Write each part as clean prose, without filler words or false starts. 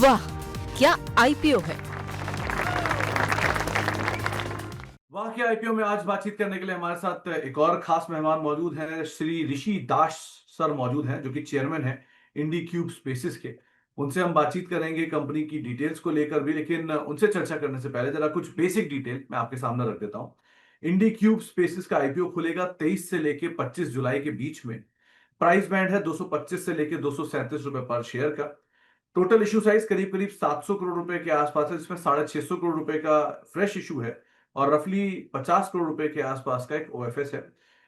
वाह, क्या आईपीओ है। वाह के आईपीओ में आज बातचीत करने के लिए हमारे साथ एक और खास मेहमान मौजूद हैं। श्री ऋषि दास सर मौजूद हैं, जो कि चेयरमैन हैं इंडी क्यूब स्पेसिस के। उनसे हम बातचीत करेंगे कंपनी की डिटेल्स को लेकर भी, लेकिन उनसे चर्चा करने से पहले जरा कुछ बेसिक डिटेल मैं आपके सामने रख देता हूं। इंडी क्यूब स्पेसिस का आईपीओ खुलेगा 23 से लेके 25 जुलाई के बीच में। प्राइस बैंड है 225 से लेके 237 रुपए पर शेयर का। टोटल इशू साइज करीब करीब 700 करोड़ रुपए के आसपास है, जिसमें 650 करोड़ रुपए का फ्रेश इशू है और रफली 50 करोड़ रुपए के आसपास का एक ओएफएस है।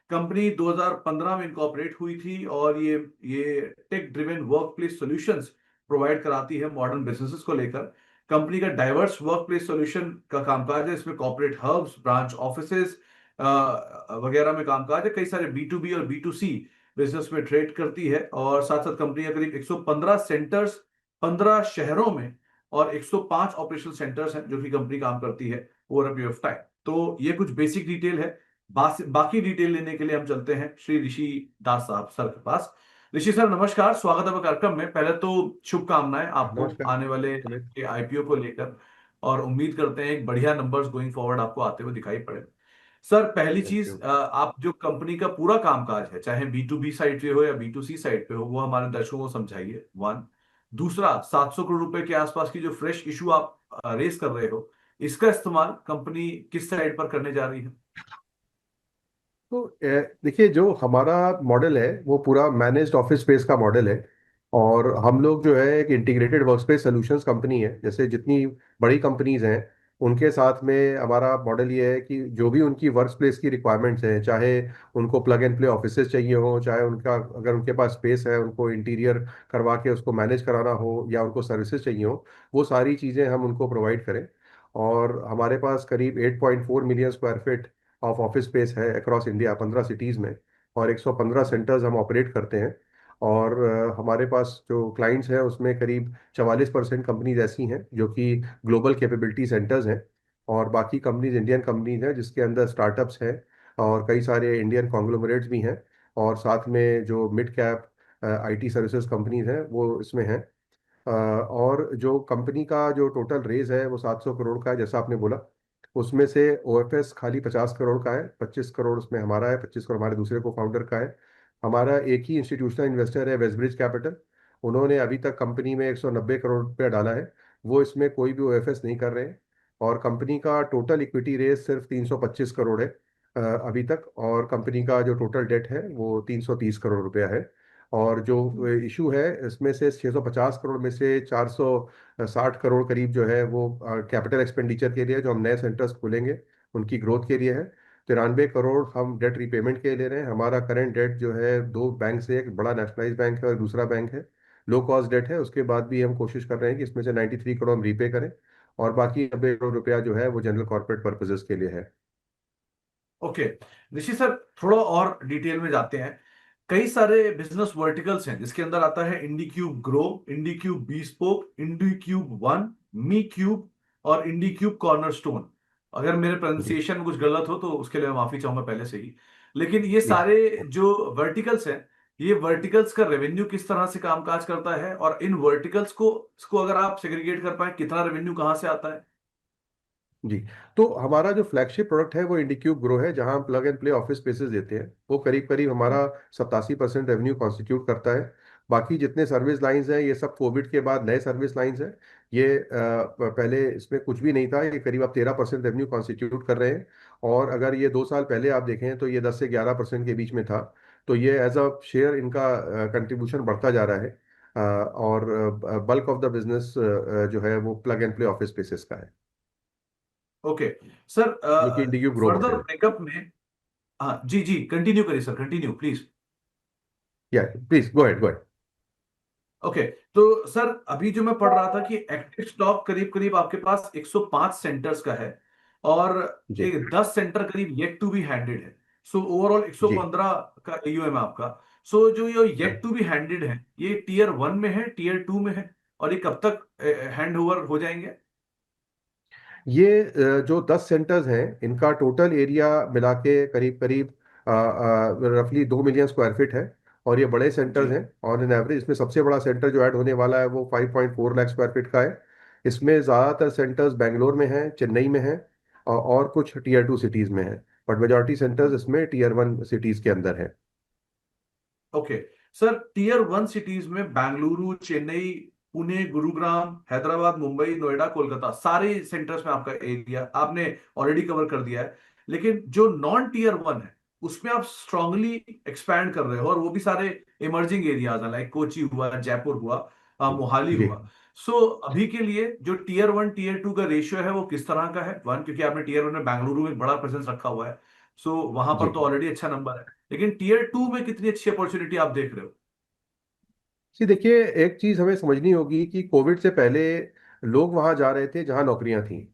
कंपनी 2015 में इनकॉर्पोरेट हुई थी और ये tech driven workplace solutions provide कराती है मॉडर्न बिजनेसेस को लेकर। कंपनी का डाइवर्स वर्क प्लेस सोल्यूशन का कामकाज है, इसमें कॉर्पोरेट हब्स, ब्रांच ऑफिसेज वगैरह में कामकाज है। कई सारे बी टू बी और बी टू सी बिजनेस में ट्रेड करती है और साथ साथ कंपनी का करीब 115 सेंटर्स 15 शहरों में और 105 ऑपरेशनल सेंटर्स हैं जो कि कंपनी काम करती है over a period of time. तो ये कुछ बेसिक डिटेल है। बाकी डिटेल लेने के लिए हम चलते हैं श्री ऋषि दास साहब सर के पास। ऋषि सर नमस्कार, स्वागत है आपका कार्यक्रम में। पहले तो शुभकामनाएं आपको नमस्कार आने वाले सुमित। आईपीओ को लेकर, और उम्मीद करते हैं एक बढ़िया नंबर्स गोइंग फॉरवर्ड आपको आते हुए दिखाई पड़े। सर पहली थैंक चीज, यू। आप जो कंपनी का पूरा कामकाज है, चाहे बी टू बी साइड पे हो या बी टू सी साइड पे हो, वो हमारे दर्शकों को समझाइए। वन, दूसरा, 700 करोड़ रुपए के आसपास की जो फ्रेश इशू आप रेस कर रहे हो, इसका इस्तेमाल कंपनी किस साइड पर करने जा रही है? तो देखिए, जो हमारा मॉडल है वो पूरा मैनेज्ड ऑफिस स्पेस का मॉडल है। और हम लोग जो है एक इंटीग्रेटेड वर्कस्पेस सॉल्यूशंस कंपनी है। जैसे जितनी बड़ी कंपनीज हैं उनके साथ में हमारा मॉडल ये है कि जो भी उनकी वर्क स्पेस की रिक्वायरमेंट्स हैं, चाहे उनको प्लग एंड प्ले ऑफिसेज चाहिए हो, चाहे उनका अगर उनके पास स्पेस है उनको इंटीरियर करवा के उसको मैनेज कराना हो, या उनको सर्विसेज चाहिए हो, वो सारी चीज़ें हम उनको प्रोवाइड करें। और हमारे पास करीब 8.4 million square feet of office space है अक्रॉस इंडिया 15 सिटीज़ में। और 115 सेंटर्स हम ऑपरेट करते हैं। और हमारे पास जो क्लाइंट्स हैं उसमें करीब 44% कंपनीज ऐसी हैं जो कि ग्लोबल कैपेबिलिटी सेंटर्स हैं। और बाकी कंपनीज इंडियन कंपनीज हैं जिसके अंदर स्टार्टअप्स हैं और कई सारे इंडियन कॉन्ग्लोमरेट्स भी हैं। और साथ में जो mid cap IT services companies हैं वो इसमें हैं। और जो कंपनी का जो टोटल रेज है वो 700 करोड़ का है, जैसा आपने बोला। उसमें से ओएफएस खाली 50 करोड़ का है, 25 करोड़ उसमें हमारा है, 25 करोड़ हमारे दूसरे को फाउंडर का है। हमारा एक ही इंस्टीट्यूशनल इन्वेस्टर है, वेस्टब्रिज कैपिटल। उन्होंने अभी तक कंपनी में 190 करोड़ रुपया डाला है। वो इसमें कोई भी ओएफएस नहीं कर रहे हैं। और कंपनी का टोटल इक्विटी रेज सिर्फ 325 करोड़ है अभी तक। और कंपनी का जो टोटल डेट है वो 330 करोड़ रुपया है। और जो इशू है इसमें से 650 करोड़ में से 460 करोड़ करीब जो है वो कैपिटल एक्सपेंडिचर के लिए, जो हम नए सेंटर्स खोलेंगे उनकी ग्रोथ के लिए है। 93 करोड़ हम डेट रीपेमेंट के लिए ले रहे हैं। हमारा करंट डेट जो है दो बैंक से, एक बड़ा नेशनलाइज बैंक है और दूसरा बैंक है, लो कॉस्ट डेट है। उसके बाद भी हम कोशिश कर रहे हैं कि इसमें से 93 करोड़ हम रीपे करें। और बाकी 90 करोड़ रुपया जो है वो जनरल कॉर्पोरेट पर्पजेस के लिए है। ओके ऋषि सर, थोड़ा और डिटेल में जाते हैं। कई सारे बिजनेस वर्टिकल्स हैं जिसके अंदर आता है इंडी क्यूब ग्रो, इंडी क्यूब बी स्पोक, इंडी क्यूब वन, मी क्यूब और इंडी क्यूब कॉर्नरस्टोन। अगर मेरे जी प्रोनाउंसिएशन में कुछ गलत हो तो उसके लिए मैं माफी चाहूंगा पहले से ही। लेकिन ये जी। सारे जो वर्टिकल्स हैं, ये वर्टिकल्स का रेवेन्यू किस तरह से कामकाज करता है, और इन वर्टिकल्स को इसको अगर आप सेग्रीगेट कर पाए, कितना रेवेन्यू कहाँ से आता है? जी। तो हमारा जो फ्लैगशिप प्रोडक्ट है वो इंडिक्यूब ग्रो है, जहां हम plug and play office spaces देते हैं। वो करीब करीब हमारा 87% रेवेन्यू कॉन्स्टिट्यूट करता है। बाकी जितने सर्विस लाइंस हैं ये सब कोविड के बाद नए सर्विस लाइंस हैं। ये पहले इसमें कुछ भी नहीं था। ये करीब आप 13% रेवेन्यू कॉन्स्टिट्यूट कर रहे हैं। और अगर ये 2 साल पहले आप देखें तो ये 10 से 11% के बीच में था। तो ये एज अ शेयर इनका कंट्रीब्यूशन बढ़ता जा रहा है। और बल्क ऑफ द बिजनेस जो है वो plug and play office spaces का है, ओके सर, जो कि इंडिक्यूब ग्रो फर्दर मॉडल है। ब्रेकअप में, हाँ जी जी, कंटिन्यू करिए सर, कंटिन्यू प्लीज। या please go ahead, go ahead. Okay, तो सर अभी जो मैं पढ़ रहा था कि एक्टिव स्टॉक करीब करीब आपके पास 105 सेंटर्स का है और जी एक 10 सेंटर करीब येट टू बी हैंडेड है। सो ओवरऑल जी 115 का एयूएम है आपका। सो जो ये जी। येट टू बी हैंडेड है, ये टीयर वन में है, टीयर टू में है, और ये कब तक हैंड ओवर हो जाएंगे? ये जो 10 सेंटर्स हैं इनका टोटल एरिया मिला के करीब करीब रफली 2 मिलियन स्क्वायर फीट है। और ये बड़े सेंटर्स जी। हैं। ऑन एन एवरेज इसमें सबसे बड़ा सेंटर जो ऐड होने वाला है वो 5.4 लाख स्क्वायर फीट का है। इसमें ज़्यादातर सेंटर्स बेंगलोर में हैं, चेन्नई में हैं, और कुछ टीयर 2 सिटीज़ में हैं। बट मेजॉरिटी सेंटर्स इसमें टीयर 1 सिटीज़ के अंदर हैं। ओके सर, टीयर 1 सिटीज में बेंगलुरु, चेन्नई, पुणे, गुरुग्राम, हैदराबाद, मुंबई, नोएडा, कोलकाता, सारे सेंटर्स में आपका एरिया आपने ऑलरेडी कवर कर दिया है। लेकिन जो नॉन टीयर 1 है उसमें आप स्ट्रांगली एक्सपैंड कर रहे हो, और वो भी सारे इमर्जिंग एरियाज है, लाइक कोची हुआ, जयपुर हुआ, मोहाली जी हुआ। सो अभी के लिए जो टीयर 1 टीयर 2 का रेशियो है वो किस तरह का है? वन, क्योंकि आपने टीयर 1 में बेंगलुरु में एक बड़ा प्रेजेंस रखा हुआ है, सो वहां जी। पर तो ऑलरेडी अच्छा नंबर है। लेकिन टीयर 2 में कितनी अच्छी अपॉर्चुनिटी आप देख रहे हो? जी देखिए, एक चीज हमें समझनी होगी कि कोविड से पहले लोग वहां जा रहे थे जहां नौकरियां थी।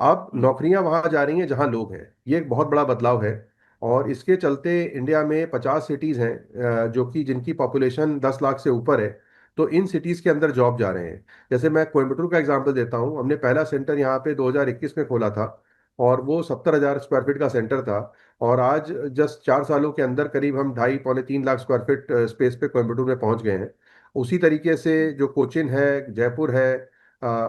अब हम्म। नौकरियां वहां जा रही हैं जहां लोग हैं। ये एक बहुत बड़ा बदलाव है। और इसके चलते इंडिया में 50 सिटीज हैं, जो कि जिनकी पॉपुलेशन 10 लाख से ऊपर है। तो इन सिटीज के अंदर जॉब जा रहे हैं। जैसे मैं कोयम्बटूर का एग्जांपल देता हूं, हमने पहला सेंटर यहाँ पे 2021 में खोला था, और वो 70,000 स्क्वायर फीट का सेंटर था। और आज जस्ट 4 सालों के अंदर करीब हम 2.5 पौने 3 लाख स्क्वायर फीट स्पेस पे कोयम्बटूर में पहुंच गए हैं। उसी तरीके से जो कोचिन है, जयपुर है,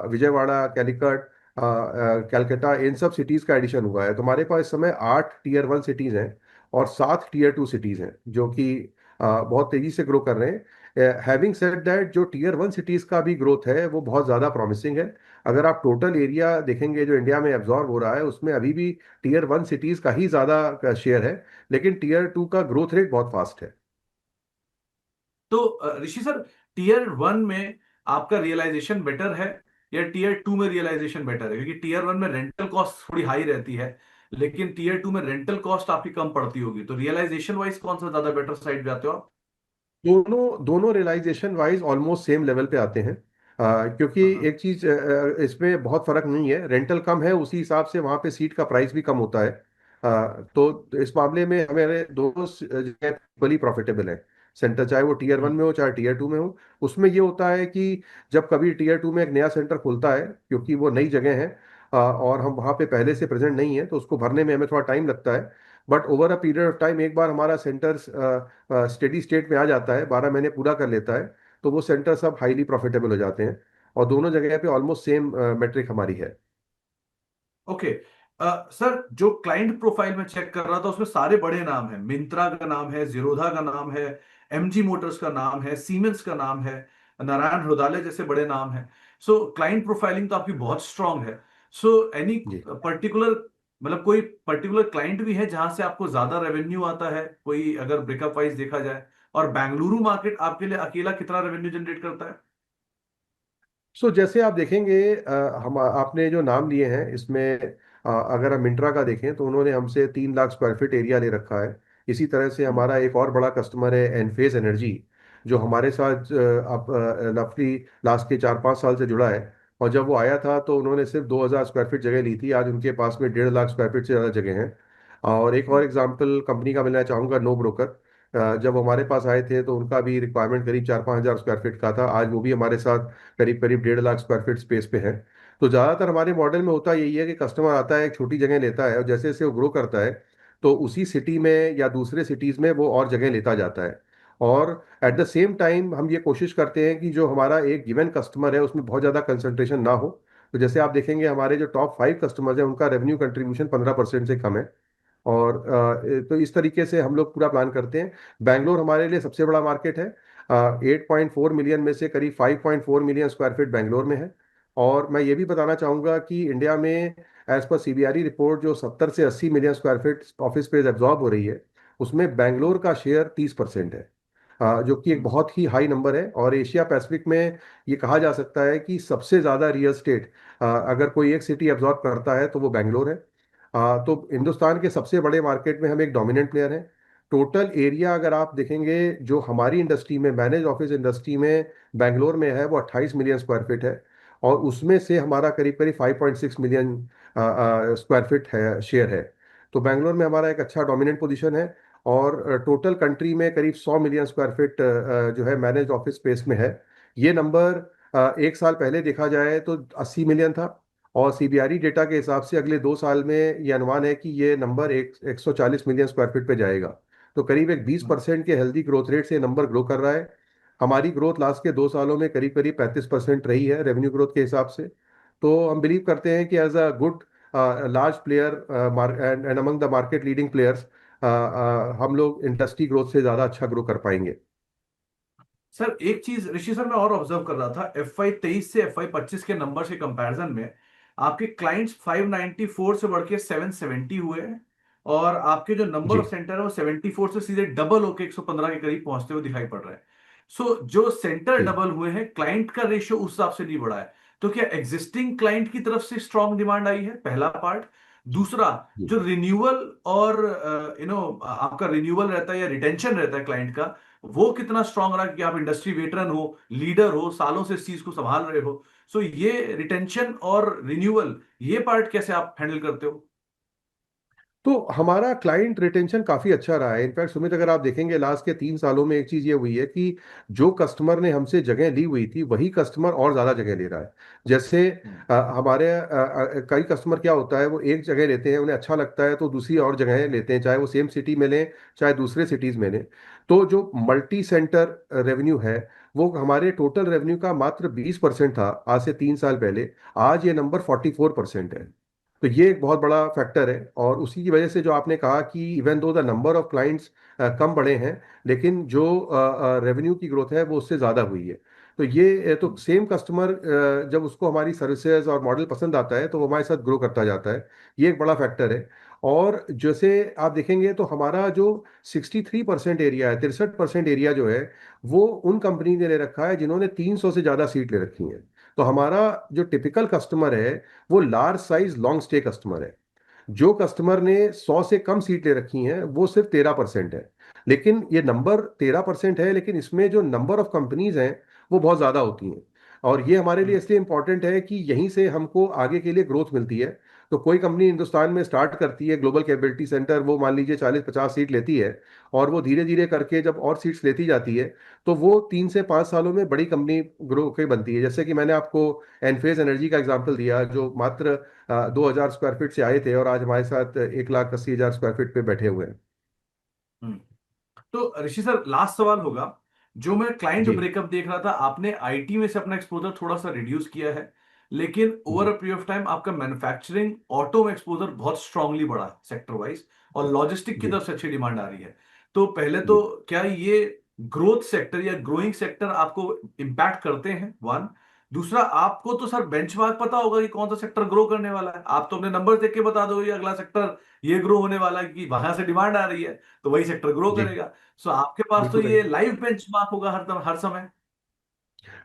विजयवाड़ा, कैलिकट, कैलकाटा, इन सब सिटीज़ का एडिशन हुआ है। तो हमारे पास इस समय 8 टीयर 1 सिटीज़ हैं और 7 टीयर 2 सिटीज़ हैं, जो कि बहुत तेज़ी से ग्रो कर रहे हैं। हैविंग सेड दैट, जो टीयर 1 सिटीज़ का भी ग्रोथ है वो बहुत ज़्यादा प्रॉमिसिंग है। अगर आप टोटल एरिया देखेंगे जो इंडिया में एब्जॉर्ब हो रहा है, उसमें अभी भी टीयर 1 सिटीज़ का ही ज़्यादा शेयर है। लेकिन टीयर 2 का ग्रोथ रेट बहुत फास्ट है। तो ऋषि सर, टीयर 1 में आपका रियलाइजेशन बेटर है या टीयर 2 में रियलाइजेशन बेटर है? क्योंकि टीयर 1 में रेंटल कॉस्ट थोड़ी हाई रहती है, लेकिन टीयर 2 में रेंटल कॉस्ट आपकी कम पड़ती होगी, तो रियलाइजेशन वाइज कौन सा ज्यादा बेटर साइड जाते हो आप? दोनों दोनों realization wise almost same level पे आते हैं। क्योंकि हाँ। एक चीज इसमें बहुत फर्क नहीं है। रेंटल कम है, उसी हिसाब से वहाँ पे सीट का प्राइस भी कम होता है। तो इस मामले में हमारे दोनों जगह इक्वली प्रॉफिटेबल है। सेंटर चाहे वो टीयर 1 में हो चाहे टीयर 2 में हो। उसमें ये होता है कि जब कभी टीयर 2 में एक नया सेंटर खुलता है, क्योंकि वो नई जगह है, और हम वहाँ पे पहले से प्रेजेंट नहीं है, तो उसको भरने में हमें थोड़ा टाइम लगता है। But over a period of time, एक बार हमारा सेंटर स्टेडी स्टेट में आ जाता है, 12 महीने पूरा कर लेता है, तो वो सेंटर सब हाईली प्रॉफिटेबल हो जाते हैं। और दोनों जगह पे ऑलमोस्ट सेम मेट्रिक हमारी है। ओके सर, जो क्लाइंट प्रोफाइल में चेक कर रहा था उसमें सारे बड़े नाम है, मिंत्रा का नाम है, जीरोधा का नाम है, एमजी मोटर्स का नाम है, सीमेंस का नाम है, नारायण ह्रुदालय जैसे बड़े नाम है। सो क्लाइंट प्रोफाइलिंग तो आपकी बहुत स्ट्रांग है। सो एनी जी। पर्टिकुलर, मतलब कोई पर्टिकुलर क्लाइंट भी है जहां से आपको ज्यादा रेवेन्यू आता है, कोई अगर ब्रेकअप वाइज देखा जाए? और बेंगलुरु मार्केट आपके लिए अकेला कितना रेवेन्यू जनरेट करता है? जैसे आप देखेंगे, हम आपने जो नाम लिए हैं इसमें, अगर हम मिंत्रा का देखें तो उन्होंने हमसे 3 लाख स्क्वायर फीट एरिया ले रखा है। इसी तरह से हम्म। हमारा एक और बड़ा कस्टमर है एनफेज एनर्जी, जो हमारे साथ अब रफली लास्ट के 4-5 साल से जुड़ा है। और जब वो आया था तो उन्होंने सिर्फ 2,000 स्क्वायर फीट जगह ली थी, आज उनके पास में 1.5 लाख स्क्वायर फीट से ज़्यादा जगह है। और एक और एग्जांपल कंपनी का मिलना चाहूँगा, नो ब्रोकर। जब हमारे पास आए थे तो उनका भी रिक्वायरमेंट करीब 4-5 हज़ार स्क्वायर फीट का था, आज वो भी हमारे साथ करीब करीब 1.5 लाख स्क्वायर फीट स्पेस पे है। तो ज़्यादातर हमारे मॉडल में होता यही है कि कस्टमर आता है, एक छोटी जगह लेता है, और जैसे जैसे वो ग्रो करता है तो उसी सिटी में या दूसरे सिटीज़ में वो और जगह लेता जाता है। और एट द सेम टाइम हम ये कोशिश करते हैं कि जो हमारा एक गिवन कस्टमर है उसमें बहुत ज़्यादा कंसंट्रेशन ना हो। तो जैसे आप देखेंगे हमारे जो टॉप 5 कस्टमर्स हैं उनका रेवेन्यू कंट्रीब्यूशन 15% से कम है। और तो इस तरीके से हम लोग पूरा प्लान करते हैं। बैंगलोर हमारे लिए सबसे बड़ा मार्केट है। 8.4 मिलियन में से करीब 5.4 मिलियन स्क्वायर फीट बैंगलोर में है। और मैं ये भी बताना चाहूँगा कि इंडिया में एज पर सीबीआरई रिपोर्ट जो 70 से 80 million square feet office space absorb हो रही है, उसमें बैंगलोर का शेयर 30% है। जो कि एक हम्म। बहुत ही हाई नंबर है। और एशिया पैसिफिक में ये कहा जा सकता है कि सबसे ज़्यादा रियल स्टेट अगर कोई एक सिटी एब्जॉर्ब करता है तो वो बैंगलोर है। तो हिंदुस्तान के सबसे बड़े मार्केट में हम एक डोमिनेंट प्लेयर हैं। टोटल एरिया अगर आप देखेंगे जो हमारी इंडस्ट्री में, मैनेज ऑफिस इंडस्ट्री में बैंगलोर में है, वो 28 मिलियन स्क्वायर फीट है। और उसमें से हमारा करीब करीब 5.6 मिलियन स्क्वायर फीट है, शेयर है। तो बैंगलोर में हमारा एक अच्छा डोमिनेंट पोजीशन है। और टोटल कंट्री में करीब 100 मिलियन स्क्वायर फीट जो है मैनेज ऑफिस स्पेस में है। ये नंबर एक साल पहले देखा जाए तो 80 मिलियन था। और सीबीआरई डेटा के हिसाब से अगले 2 साल में ये अनुमान है कि ये नंबर 140 मिलियन स्क्वायर फीट पे जाएगा। तो करीब एक 20% के हेल्दी ग्रोथ रेट से ये नंबर ग्रो कर रहा है। हमारी ग्रोथ लास्ट के 2 सालों में करीब करीब 35% रही है रेवेन्यू ग्रोथ के हिसाब से। तो हम बिलीव करते हैं कि as a good large player and among the market leading players हम लोग इंडस्ट्री ग्रोथ से ज़्यादा अच्छा ग्रो कर पाएंगे। सर एक चीज ऋषि सर मैं और ऑब्जर्व कर रहा था, FY23 से FY25 के नंबर्स के कंपैरिजन में आपके क्लाइंट्स 594 से बढ़ के 770 हुए हैं, और आपके जो नंबर जी ऑफ सेंटर है वो 74 से सीधे डबल होके 115 के करीब पहुंचते हुए दिखाई पड़ रहा है। सो जो सेंटर जी डबल हुए हैं, क्लाइंट का रेशियो उस हिसाब से नहीं बढ़ा है। तो क्या एग्जिस्टिंग क्लाइंट की तरफ से स्ट्रांग डिमांड आई है, पहला पार्ट। दूसरा, जी। जो रिन्यूअल और आपका रिन्यूअल रहता है या रिटेंशन रहता है क्लाइंट का, वो कितना स्ट्रांग रहा कि आप इंडस्ट्री वेटरन हो, लीडर हो, सालों से इस चीज को संभाल रहे हो। सो ये रिटेंशन और रिन्यूअल, ये पार्ट कैसे आप हैंडल करते हो? तो हमारा क्लाइंट रिटेंशन काफी अच्छा रहा है। इनफैक्ट सुमित, अगर आप देखेंगे लास्ट के 3 सालों में एक चीज ये हुई है कि जो कस्टमर ने हमसे जगह ली हुई थी वही कस्टमर और ज्यादा जगह ले रहा है। जैसे हम्म। हमारे कई कस्टमर क्या होता है, वो एक जगह लेते हैं, उन्हें अच्छा लगता है तो दूसरी और जगह लेते हैं, चाहे वो सेम सिटी में लें चाहे दूसरे सिटीज में लें। तो जो मल्टी सेंटर रेवेन्यू है वो हमारे टोटल रेवेन्यू का मात्र 20% था आज से 3 साल पहले। आज ये नंबर 44% है। तो ये एक बहुत बड़ा फैक्टर है, और उसी की वजह से जो आपने कहा कि even though the number of clients कम बढ़े हैं, लेकिन जो रेवेन्यू की ग्रोथ है वो उससे ज़्यादा हुई है। तो ये तो सेम कस्टमर जब उसको हमारी सर्विसेज और मॉडल पसंद आता है तो वो हमारे साथ ग्रो करता जाता है। ये एक बड़ा फैक्टर है। और जैसे आप देखेंगे तो हमारा जो 63% एरिया है, 63% एरिया जो है, वो उन कंपनी ने ले रखा है जिन्होंने 300 से ज़्यादा सीट ले रखी हैं। तो हमारा जो टिपिकल कस्टमर है वो large size long stay customer है। जो कस्टमर ने 100 से कम सीट ले रखी हैं वो सिर्फ 13% है। लेकिन ये नंबर 13% है, लेकिन इसमें जो नंबर ऑफ कंपनीज हैं वो बहुत ज़्यादा होती हैं। और ये हमारे लिए इसलिए इंपॉर्टेंट है कि यहीं से हमको आगे के लिए ग्रोथ मिलती है। तो कोई कंपनी हिंदुस्तान में स्टार्ट करती है ग्लोबल कैपेबिलिटी सेंटर, वो मान लीजिए 40-50 सीट लेती है, और वो धीरे धीरे करके जब और सीट्स लेती जाती है तो वो 3 से 5 सालों में बड़ी कंपनी ग्रो के बनती है। जैसे कि मैंने आपको एनफेज एनर्जी का एग्जांपल दिया, जो मात्र 2,000 स्क्वायर फीट से आए थे और आज हमारे साथ 1,80,000 स्क्वायर फीट पे बैठे हुए हैं। हम्म। तो ऋषि सर लास्ट सवाल होगा। जो मैं क्लाइंट जी ब्रेकअप देख रहा था, आपने आईटी में से अपना एक्सपोजर थोड़ा सा रिड्यूस किया है, लेकिन ओवर जी अ पीरियड ऑफ टाइम आपका मैन्युफैक्चरिंग ऑटो में एक्सपोजर बहुत स्ट्रांगली बढ़ा है सेक्टर वाइज, और लॉजिस्टिक की जी तरफ से अच्छी डिमांड आ रही है। तो पहले तो जी क्या ये ग्रोथ सेक्टर या ग्रोइंग सेक्टर आपको इम्पैक्ट करते हैं, वन। दूसरा, आपको तो सर बेंचमार्क पता होगा कि कौन सा सेक्टर ग्रो करने वाला है, आप तो अपने नंबर देख के बता दोगे अगला सेक्टर ये ग्रो होने वाला है कि वहां से डिमांड आ रही है, तो वही सेक्टर ग्रो जी करेगा। सो आपके पास तो बिल्कुल सही। ये लाइव बेंचमार्क होगा हर समय।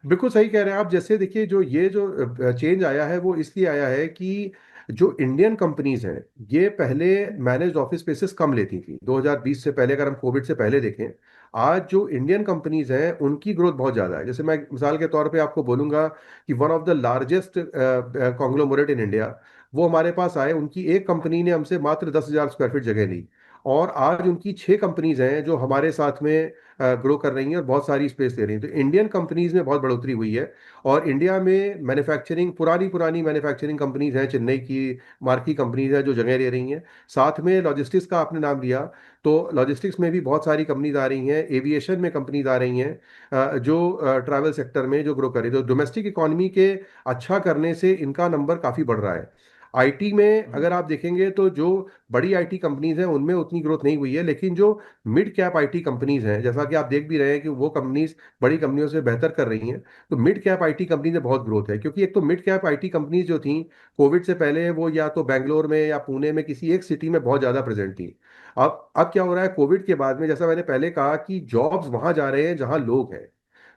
बिल्कुल सही कह रहे हैं आप। जैसे देखिए, जो ये जो चेंज आया है वो इसलिए आया है कि जो इंडियन कंपनीज हैं ये पहले मैनेज्ड ऑफिस स्पेसेस कम लेती थी 2020 से पहले। अगर हम कोविड से पहले देखें, आज जो इंडियन कंपनीज हैं उनकी ग्रोथ बहुत ज़्यादा है। जैसे मैं मिसाल के तौर पे आपको बोलूंगा कि one of the largest conglomerate in India, वो हमारे पास आए। उनकी एक कंपनी ने हमसे मात्र 10,000 स्क्वायर फीट जगह ली, और आज उनकी 6 कंपनीज हैं जो हमारे साथ में ग्रो कर रही हैं और बहुत सारी स्पेस ले रही हैं। तो इंडियन कंपनीज में बहुत बढ़ोतरी हुई है। और इंडिया में मैन्युफैक्चरिंग, पुरानी पुरानी मैन्युफैक्चरिंग कंपनीज हैं, चेन्नई की मार्की कंपनीज हैं जो जगह ले रही हैं। साथ में लॉजिस्टिक्स का आपने नाम लिया, तो लॉजिस्टिक्स में भी बहुत सारी कंपनीज आ रही हैं, एविएशन में कंपनीज आ रही हैं, जो ट्रैवल सेक्टर में जो ग्रो कर रही है। तो डोमेस्टिक इकोनॉमी के अच्छा करने से इनका नंबर काफ़ी बढ़ रहा है। आईटी में अगर आप देखेंगे तो जो बड़ी आईटी कंपनीज हैं उनमें उतनी ग्रोथ नहीं हुई है, लेकिन जो मिड कैप आईटी कंपनीज हैं, जैसा कि आप देख भी रहे हैं कि वो कंपनीज बड़ी कंपनियों से बेहतर कर रही हैं। तो मिड कैप आईटी कंपनी में बहुत ग्रोथ है, क्योंकि एक तो मिड कैप आईटी कंपनीज जो थी कोविड से पहले वो या तो बैंगलोर में या पुणे में किसी एक सिटी में बहुत ज़्यादा प्रेजेंट थी। अब क्या हो रहा है कोविड के बाद में, जैसा मैंने पहले कहा कि जॉब्स वहां जा रहे हैं जहां लोग हैं।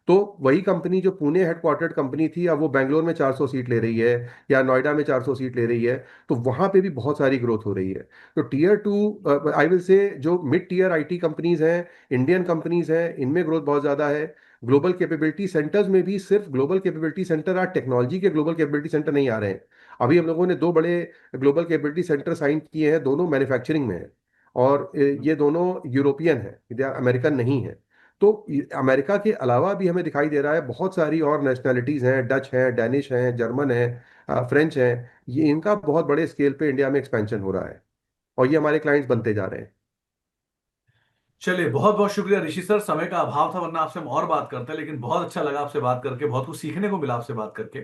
तो वही कंपनी जो पुणे हेडक्वार्टर्ड कंपनी थी, अब वो बैंगलोर में 400 सीट ले रही है या नोएडा में 400 सीट ले रही है। तो वहां पे भी बहुत सारी ग्रोथ हो रही है। तो टीयर 2, आई विल से, जो मिड टीयर आईटी कंपनीज हैं, इंडियन कंपनीज हैं, इनमें ग्रोथ बहुत ज़्यादा है। ग्लोबल कैपेबिलिटी सेंटर्स में भी सिर्फ ग्लोबल कैपेबिलिटी सेंटर, आज टेक्नोलॉजी के ग्लोबल कैपेबिलिटी सेंटर नहीं आ रहे हैं। अभी हम लोगों ने 2 बड़े ग्लोबल कैपेबिलिटी सेंटर साइन किए हैं, दोनों मैन्युफैक्चरिंग में है। और ये दोनों यूरोपियन है, अमेरिकन नहीं है। तो अमेरिका के अलावा भी हमें दिखाई दे रहा है बहुत सारी और नेशनैलिटीज हैं, डच हैं, डेनिश हैं, जर्मन हैं, फ्रेंच हैं। ये इनका बहुत बड़े स्केल पे इंडिया में एक्सपेंशन हो रहा है, और ये हमारे क्लाइंट्स बनते जा रहे हैं। चलिए, बहुत बहुत शुक्रिया ऋषि सर। समय का अभाव था, वरना आपसे हम और बात करते, लेकिन बहुत अच्छा लगा आपसे बात करके, बहुत कुछ सीखने को मिला आपसे बात करके।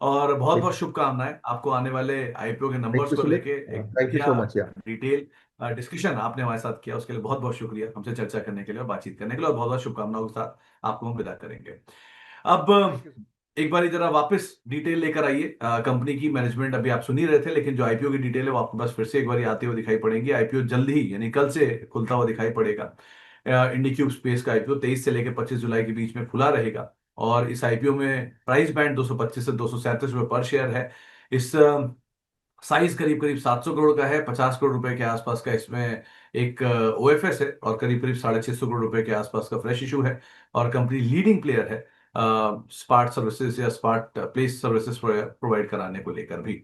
और बहुत बहुत शुभकामनाएं आपको आने वाले आईपीओ के थैंक नंबर्स यू को सुमित। लेके। एक थैंक यू बढ़िया सो मच या डिटेल डिस्कशन आपने हमारे साथ किया, उसके लिए बहुत बहुत शुक्रिया हमसे चर्चा करने के लिए और बातचीत करने के लिए, और बहुत बहुत शुभकामनाओं के साथ आपको हम विदा करेंगे। अब थैंक यू। एक बार जरा वापस डिटेल लेकर आइए। कंपनी की मैनेजमेंट अभी आप सुन ही रहे थे, लेकिन जो आईपीओ की डिटेल है वो आपको बस फिर से एक बार आते हुए दिखाई पड़ेंगी। आईपीओ जल्द ही, यानी कल से खुलता हुआ दिखाई पड़ेगा। इंडिक्यूब स्पेस का आईपीओ 23 से लेकर 25 जुलाई के बीच में खुला रहेगा। और इस आईपीओ में प्राइस बैंड 225 से 237 रुपए पर शेयर है। इस साइज करीब करीब 700 करोड़ का है, 50 करोड़ रुपए के आसपास का इसमें एक ओएफएस है, और करीब करीब 650 करोड़ रुपए के आसपास का फ्रेश इशू है। और कंपनी लीडिंग प्लेयर है स्पार्ट सर्विसेज या स्पार्ट प्लेस सर्विसेज प्रोवाइड कराने को लेकर भी।